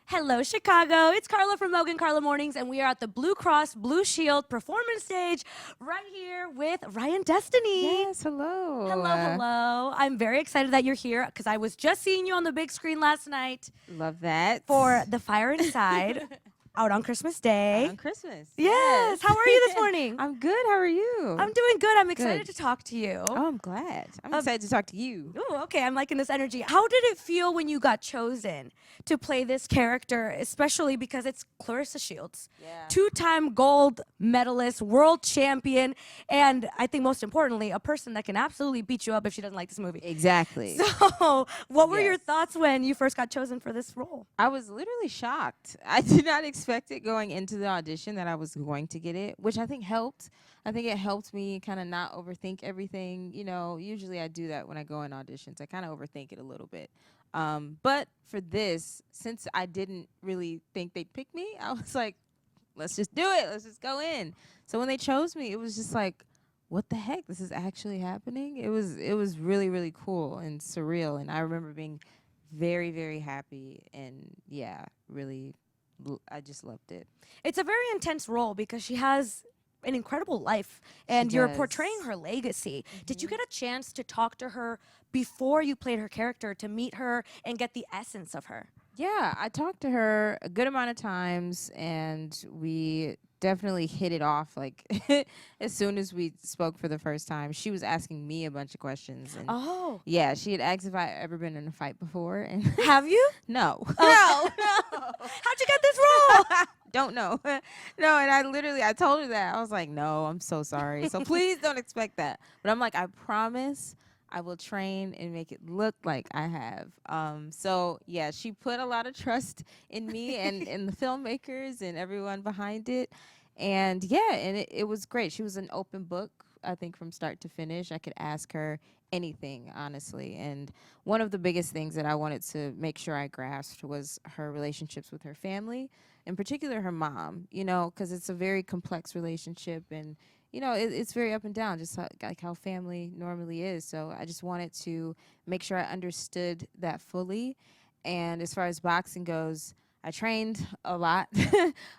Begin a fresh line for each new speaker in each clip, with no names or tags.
Hello, Chicago. It's Carla from Moug Karla Mornings, and we are at the Blue Cross Blue Shield performance stage right here with Ryan Destiny.
Yes, hello.
Hello. I'm very excited that you're here because I was just seeing you on the big screen last night
Love that.
for The Fire Inside out on Christmas Day.
Out on Christmas.
Yes. How are you this morning?
I'm good. How are you?
I'm doing good. I'm excited
Good.
to talk to you.
Oh, I'm glad. I'm excited to talk to you.
Ooh, okay. I'm liking this energy. How did it feel when you got chosen to play this character, especially because it's Claressa Shields,
Yeah.
two-time gold medalist, world champion, and I think most importantly, a person that can absolutely beat you up if she doesn't like this movie.
Exactly.
So, what were your
Yes.
thoughts when you first got chosen for this role?
I was literally shocked. I did not expect it going into the audition that I was going to get it, which I think helped. I think it helped me kind of not overthink everything. You know, usually I do that when I go in auditions. I kind of overthink it a little bit. But for this, since I didn't really think they'd pick me, I was like, let's just do it. Let's just go in. So when they chose me, it was just like, what the heck? This is actually happening. It was really, really cool and surreal. And I remember being very, very happy. And yeah, really, I just loved it.
It's a very intense role because she has an incredible life and
She
you're
does.
portraying her legacy. Did you get a chance to talk to her before you played her character, to meet her and get the essence of her?
Yeah, I talked to her a good amount of times, and we definitely hit it off. Like as soon as we spoke for the first time, she was asking me a bunch of questions, and
Oh,
yeah, she had asked if I ever been in a fight before, and
have you?
no,
Oh.
no,
How'd you get this role?
don't know, no. And I told her that I was like, no, I'm so sorry. So please don't expect that. But I'm like, I promise. I will train and make it look like I have. So yeah, she put a lot of trust in me and in the filmmakers and everyone behind it. And yeah, and it was great. She was an open book, I think, from start to finish. I could ask her anything, honestly. And one of the biggest things that I wanted to make sure I grasped was her relationships with her family, in particular her mom, you know, because it's a very complex relationship, and you know, it's very up and down, just like how family normally is. So I just wanted to make sure I understood that fully. And as far as boxing goes, I trained a lot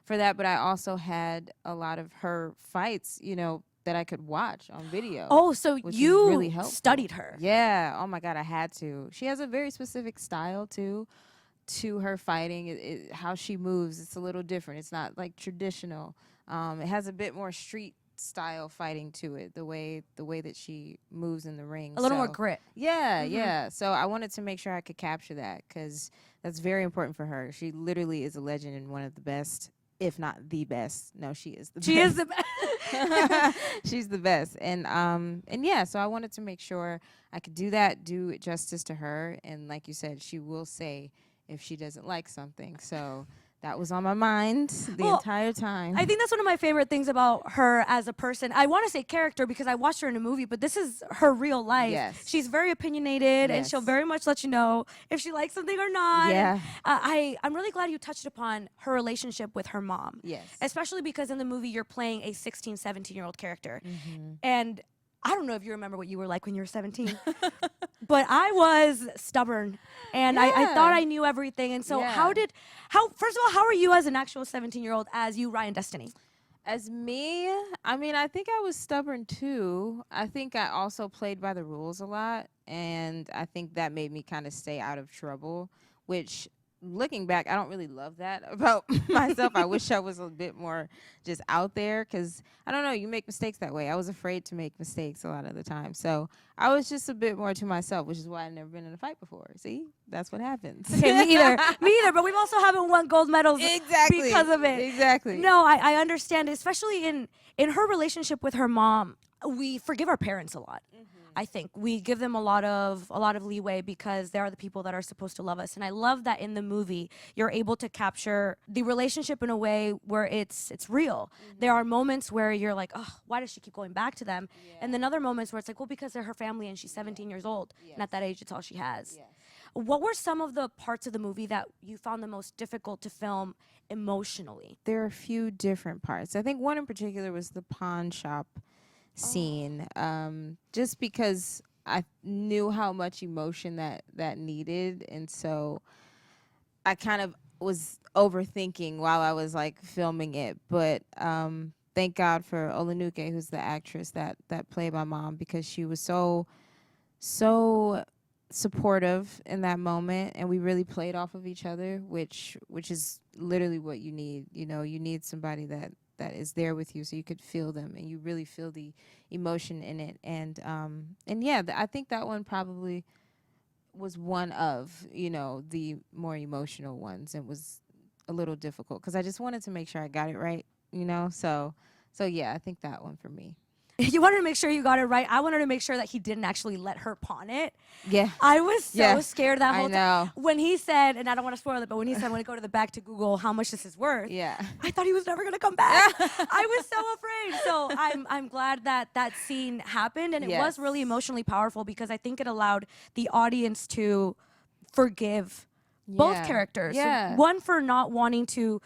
for that, but I also had a lot of her fights, you know, that I could watch on video.
Oh, so
Which was
you
really helpful.
studied her.
Yeah. Oh my God, I had to. She has a very specific style too to her fighting. How she moves, it's a little different. It's not like traditional. It has a bit more street style fighting to it, the way that she moves in the ring.
A little more
So,
grit.
yeah, yeah. So I wanted to make sure I could capture that because that's very important for her. She literally is a legend and one of the best, if not the best. No, she is the
She
best.
is the best.
She's the best. And yeah, so I wanted to make sure I could do that, do justice to her. And like you said, she will say if she doesn't like something. So that was on my mind the
Well,
entire time.
I think that's one of my favorite things about her as a person. I want to say character because I watched her in a movie, but this is her real life.
Yes.
She's very opinionated, and she'll
Yes.
very much let you know if she likes something or not.
Yeah.
And, I'm really glad you touched upon her relationship with her mom.
Yes.
Especially because in the movie, you're playing a 16, 17-year-old character.
Mm-hmm.
And I don't know if you remember what you were like when you were 17, but I was stubborn and I
Yeah.
thought I knew everything. And so
Yeah.
first of all, how are you as an actual 17-year-old as you, Ryan Destiny?
As me, I mean, I think I was stubborn too. I think I also played by the rules a lot, and I think that made me kind of stay out of trouble, which looking back, I don't really love that about myself. I wish I was a bit more just out there because I don't know, you make mistakes that way. I was afraid to make mistakes a lot of the time. So I was just a bit more to myself, which is why I've never been in a fight before. See, that's what happens.
Okay, me either. Me either. But we've also haven't won gold medals
Exactly.
because of it.
Exactly.
No, I understand, especially in her relationship with her mom. We forgive our parents a lot. I think we give them a lot of leeway because they are the people that are supposed to love us. And I love that in the movie you're able to capture the relationship in a way where it's real. There are moments where you're like, oh, why does she keep going back to them? And then other moments where it's like, well, because they're her family and she's 17 years old. And at that age, it's all she has.
Yes.
What were some of the parts of the movie that you found the most difficult to film emotionally?
There are a few different parts. I think one in particular was the pawn shop scene, just because I knew how much emotion that needed, and so I kind of was overthinking while I was like filming it, but thank God for Olanuke, who's the actress that played my mom, because she was so supportive in that moment, and we really played off of each other, which is literally what you need. You know, you need somebody that is there with you so you could feel them and you really feel the emotion in it. And yeah, I think that one probably was one of, you know, the more emotional ones, and was a little difficult because I just wanted to make sure I got it right, you know. So yeah, I think that one for me.
You wanted to make sure you got it right. I wanted to make sure that he didn't actually let her pawn it.
Yeah.
I was so
Yeah,
scared that
I
whole
know.
time. When he said, and I don't want to spoil it, but when he said, when I go to the back to Google how much this is worth,
Yeah.
I thought he was never going to come back. I was so afraid. So I'm glad that that scene happened, and it was really
Yes.
emotionally powerful because I think it allowed the audience to forgive both characters.
Yeah.
One for not wanting to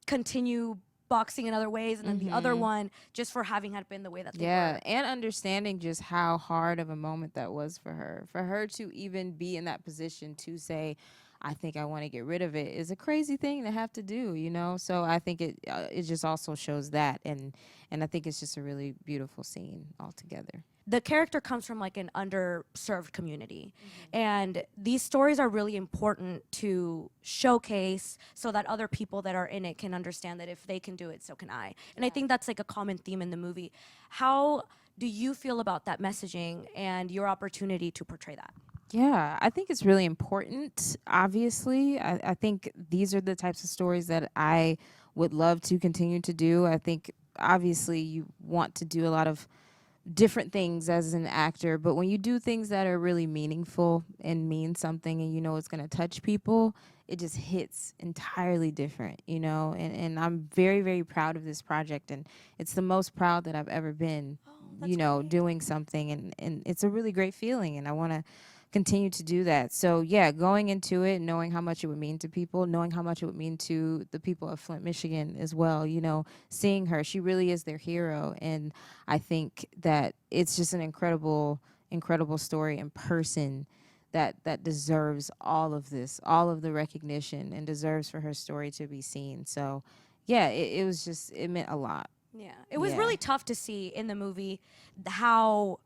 continue boxing in other ways, and then the other
Mhm.
one just for having had been the way that they
Yeah,
were.
and understanding just how hard of a moment that was for her to even be in that position to say, I think I want to get rid of it, is a crazy thing to have to do, you know. So I think it just also shows that, and I think it's just a really beautiful scene altogether.
The character comes from like an underserved community, and these stories are really important to showcase so that other people that are in it can understand that if they can do it, so can I. And I think that's like a common theme in the movie. How do you feel about that messaging and your opportunity to portray that?
Yeah, I think it's really important. Obviously, I think these are the types of stories that I would love to continue to do. I think obviously you want to do a lot of different things as an actor, but when you do things that are really meaningful and mean something and you know it's going to touch people, it just hits entirely different, you know. And I'm very, very proud of this project, and it's the most proud that I've ever been, you know, doing something, and it's a really great feeling, and I want to continue to do that. So yeah, going into it, knowing how much it would mean to people, knowing how much it would mean to the people of Flint, Michigan as well, you know, seeing her, she really is their hero. And I think that it's just an incredible, incredible story and person that deserves all of this, all of the recognition, and deserves for her story to be seen. So yeah, it was just, it meant a lot.
Yeah, it was
Yeah.
really tough to see in the movie how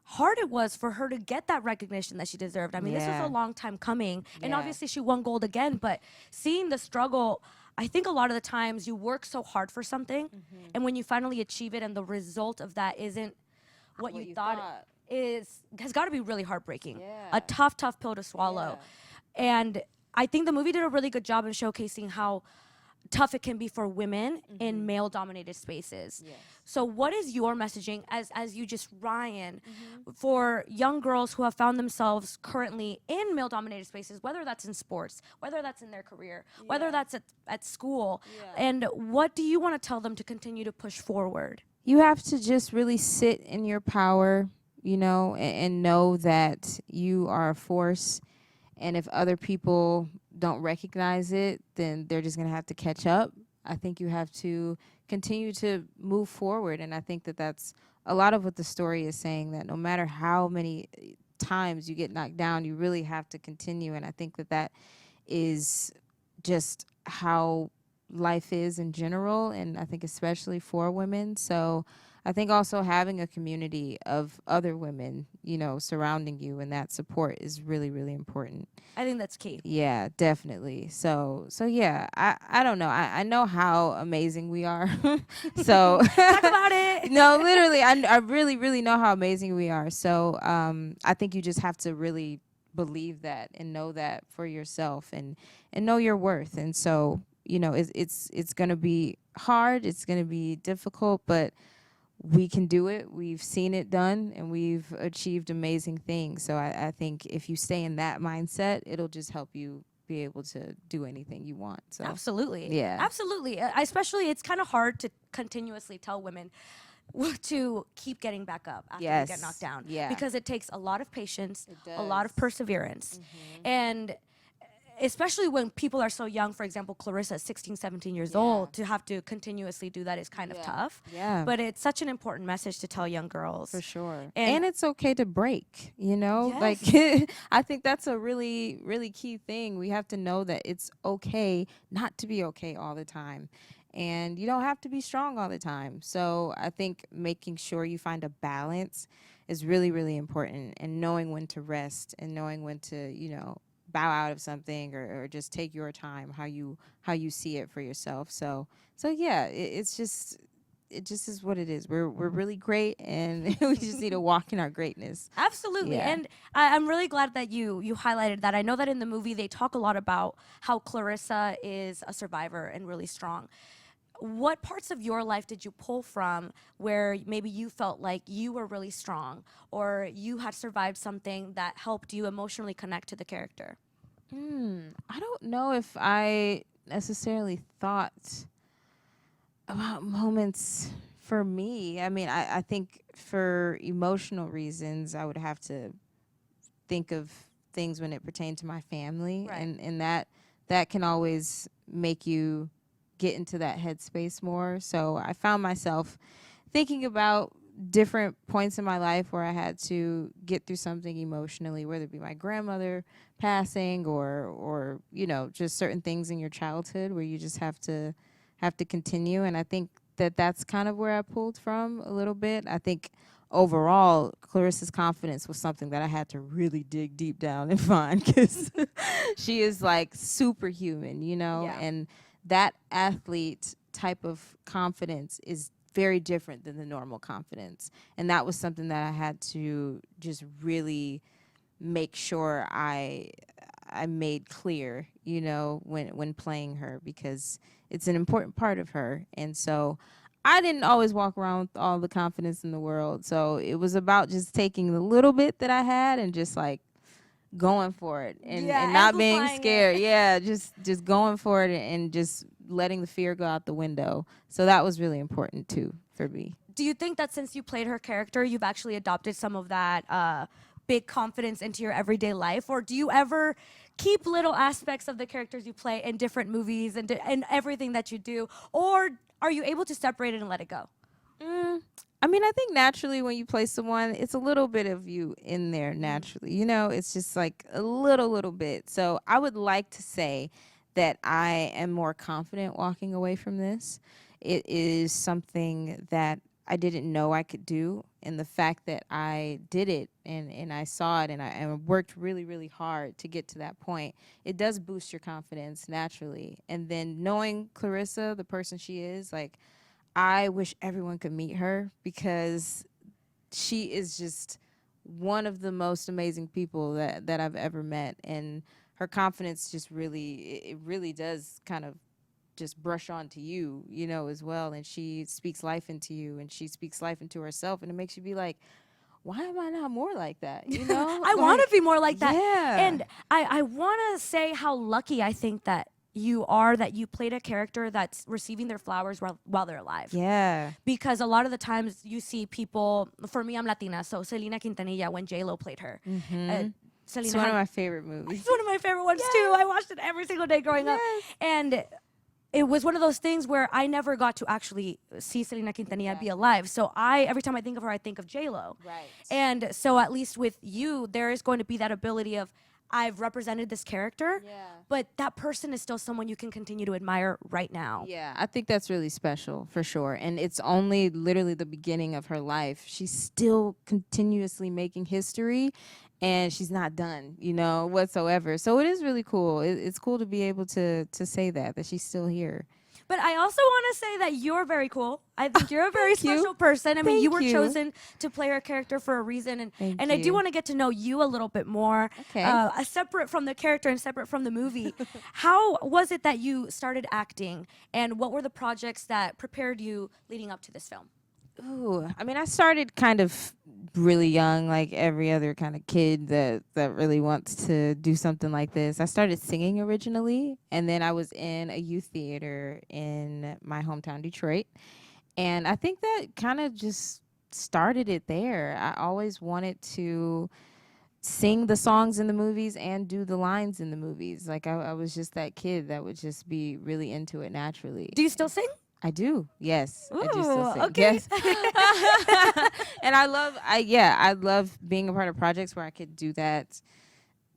hard it was for her to get that recognition that she deserved. I mean, this was
Yeah.
a long time coming, and
Yeah.
obviously she won gold again, but seeing the struggle, I think a lot of the times you work so hard for something, and when you finally achieve it and the result of that isn't what you thought is, has got to be really heartbreaking.
Yeah.
A tough pill to swallow. And I think the movie did a really good job in showcasing how tough it can be for women in male dominated spaces.
Yes.
So what is your messaging as you just Ryan for young girls who have found themselves currently in male dominated spaces, whether that's in sports, whether that's in their career, whether that's at school, and what do you want to tell them to continue to push forward?
You have to just really sit in your power, you know, and know that you are a force. And if other people don't recognize it, then they're just going to have to catch up. I think you have to continue to move forward. And I think that that's a lot of what the story is saying, that no matter how many times you get knocked down, you really have to continue. And I think that that is just how life is in general, and I think especially for women. So I think also having a community of other women, you know, surrounding you, and that support is really, really important.
I think that's key.
Yeah, definitely. So yeah, I don't know. I know how amazing we are. So
Talk about it.
No, literally, I really, really know how amazing we are. So I think you just have to really believe that and know that for yourself, and know your worth. And so, you know, it's gonna be hard, it's gonna be difficult, but we can do it. We've seen it done, and we've achieved amazing things. So I think if you stay in that mindset, it'll just help you be able to do anything you want. So
Absolutely.
Yeah.
Absolutely. Especially, it's kind of hard to continuously tell women to keep getting back up after they get knocked down.
Yeah.
Because it takes a lot of patience,
It
a lot of
does.
perseverance. And especially when people are so young. For example, Clarissa, 16, 17 years
Yeah.
old, to have to continuously do that is kind of
Yeah.
tough.
Yeah.
But it's such an important message to tell young girls.
For sure.
And
And it's okay to break, you know? Like,
Yes.
I think that's a really, really key thing. We have to know that it's okay not to be okay all the time. And you don't have to be strong all the time. So I think making sure you find a balance is really, really important. And knowing when to rest and knowing when to, you know, bow out of something or just take your time, how you see it for yourself. So yeah, it just is what it is. We're really great, and we just need to walk in our greatness.
Absolutely.
Yeah.
And I'm really glad that you highlighted that. I know that in the movie they talk a lot about how Clarissa is a survivor and really strong. What parts of your life did you pull from where maybe you felt like you were really strong or you had survived something that helped you emotionally connect to the character?
I don't know if I necessarily thought about moments for me. I mean, I think for emotional reasons, I would have to think of things when it pertained to my family,
Right.
and that can always make you get into that headspace more. So I found myself thinking about different points in my life where I had to get through something emotionally, whether it be my grandmother passing or you know, just certain things in your childhood where you just have to continue. And I think that that's kind of where I pulled from a little bit. I think overall, Clarissa's confidence was something that I had to really dig deep down and find because she is like superhuman, you know,
Yeah.
and that athlete type of confidence is very different than the normal confidence. And that was something that I had to just really make sure I made clear, you know, when playing her, because it's an important part of her. And so I didn't always walk around with all the confidence in the world. So it was about just taking the little bit that I had and just like going for it and not being
amplifying
scared.
it.
Yeah, just going for it and just letting the fear go out the window. So that was really important too for me.
Do you think that since you played her character, you've actually adopted some of that big confidence into your everyday life? Or do you ever keep little aspects of the characters you play in different movies and everything that you do? Or are you able to separate it and let it go?
I mean, I think naturally when you play someone, it's a little bit of you in there naturally. You know, it's just like a little bit. So I would like to say that I am more confident walking away from this. It is something that I didn't know I could do. And the fact that I did it and I saw it and worked really, really hard to get to that point, it does boost your confidence naturally. And then knowing Clarissa, the person she is, like, I wish everyone could meet her because she is just one of the most amazing people that I've ever met. And her confidence just really, it really does kind of just brush onto you, you know, as well. And she speaks life into you and she speaks life into herself. And it makes you be like, why am I not more like that? You know?
I want to be more like that.
Yeah.
And I want to say how lucky I think that you are that you played a character that's receiving their flowers while they're alive.
Yeah.
Because a lot of the times you see people, for me, I'm Latina, so Selena Quintanilla, when J-Lo played her. Selena
It's one of
had-
my favorite movies.
It's one of my favorite ones too. I watched it every single day growing up. And it was one of those things where I never got to actually see Selena Quintanilla be alive. So every time I think of her, I think of J-Lo.
Right.
And so at least with you, there is going to be that ability of, I've represented this character, but that person is still someone you can continue to admire right now.
Yeah, I think that's really special for sure. And it's only literally the beginning of her life. She's still continuously making history and she's not done, you know, whatsoever. So it is really cool. It's cool to be able to say that she's still here.
But I also want to say that you're very cool. I think you're a very
Thank you.
special person. I mean, you
Thank
were
you.
chosen to play her character for a reason.
Thank
And I do
you.
want to get to know you a little bit more,
Okay.
separate from the character and separate from the movie. How was it that you started acting? And what were the projects that prepared you leading up to this film?
Ooh, I mean, I started kind of really young, like every other kind of kid that really wants to do something like this. I started singing originally, and then I was in a youth theater in my hometown, Detroit. And I think that kind of just started it there. I always wanted sing the songs in the movies and do the lines in the movies. Like I was just that kid that would just be really into it naturally.
Do you still sing?
I do. Yes, I do
Ooh,
still sing.
okay.
Yes. And I love being a part of projects where I could do that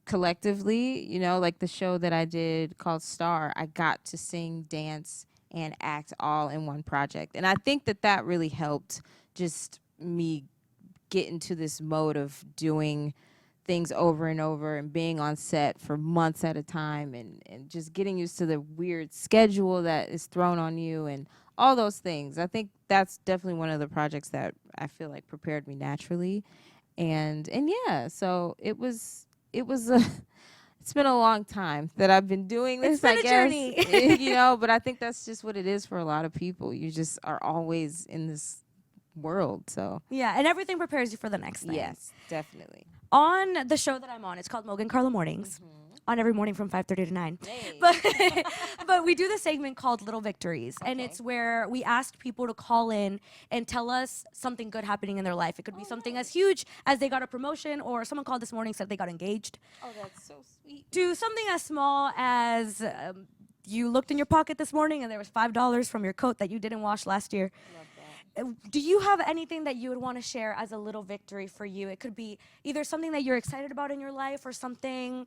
collectively, you know, like the show that I did called Star. I got to sing, dance, and act all in one project. And I think that really helped just me get into this mode of doing things over and over and being on set for months at a time and just getting used to the weird schedule that is thrown on you and all those things. I think that's definitely one of the projects that I feel like prepared me naturally. And yeah, so it was a it's been a long time that I've been doing this,
It's been
I
a
guess.
journey.
You know, but I think that's just what it is for a lot of people. You just are always in this world. So
Yeah, and everything prepares you for the next thing.
yes, definitely.
On the show that I'm on, it's called Moug Karla Mornings. On every morning from 5:30 to 9.
Hey.
But we do this segment called Little Victories, and
Okay.
it's where we ask people to call in and tell us something good happening in their life. It could be something as huge as they got a promotion, or someone called this morning said they got engaged,
Oh, that's so sweet.
to something as small as you looked in your pocket this morning and there was $5 from your coat that you didn't wash last year.
Love that.
Do you have anything that you would want to share as a little victory for you? It could be either something that you're excited about in your life or something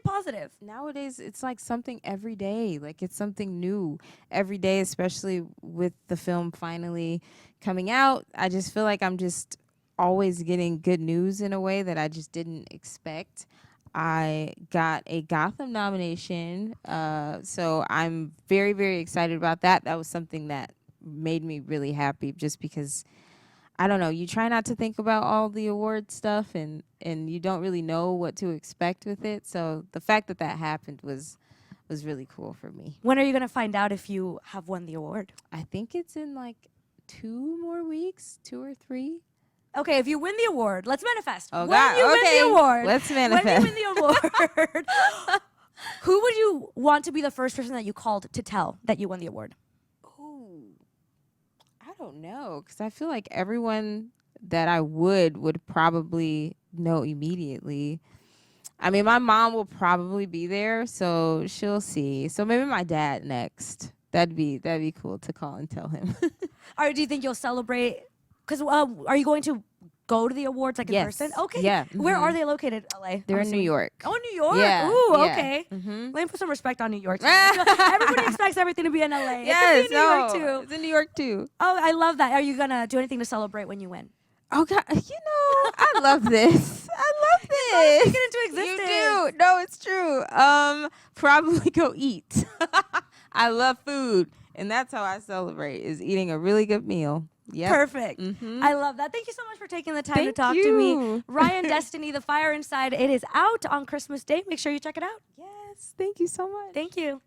positive.
Nowadays, it's like something every day. Like it's something new every day, especially with the film finally coming out. I just feel like I'm just always getting good news in a way that I just didn't expect. I got a Gotham nomination, so I'm very, very excited about that. That was something that made me really happy just because I don't know, you try not to think about all the award stuff and you don't really know what to expect with it. So the fact that happened was really cool for me.
When are you going to find out if you have won the award?
I think it's in like 2 more weeks, 2 or 3.
Okay, if you win the award, let's manifest.
Oh,
when
God.
you
Okay.
win the award,
Let's
when
manifest.
you win the award, who would you want to be the first person that you called to tell that you won the award?
Ooh, I don't know, because I feel like everyone that I would probably know immediately. I mean, my mom will probably be there, so she'll see. So maybe my dad next. That'd be cool to call and tell him.
Or do you think you'll celebrate? Because are you going to go to the awards like in
Yes.
person? Okay.
Yeah.
Where
Mhm.
are they located? LA.
They're
I'm
in New
assuming.
York.
Oh, New York.
Yeah.
Ooh,
yeah.
okay.
Mm-hmm.
Let me put some respect on New York. Too. Everybody expects everything to be in LA.
Yes,
it could be in New York too.
It's in New York too.
Oh, I love that. Are you gonna do anything to celebrate when you win?
Oh God, I love this. I love this.
Speak it into
You
existence.
do. No, it's true. Probably go eat. I love food, and that's how I celebrate: is eating a really good meal. Yeah.
Perfect.
Mm-hmm.
I love that. Thank you so much for taking the time to
Thank
talk to me.
you.
Ryan Destiny, The Fire Inside. It is out on Christmas Day. Make sure you check it out.
Yes. Thank you so much.
Thank you.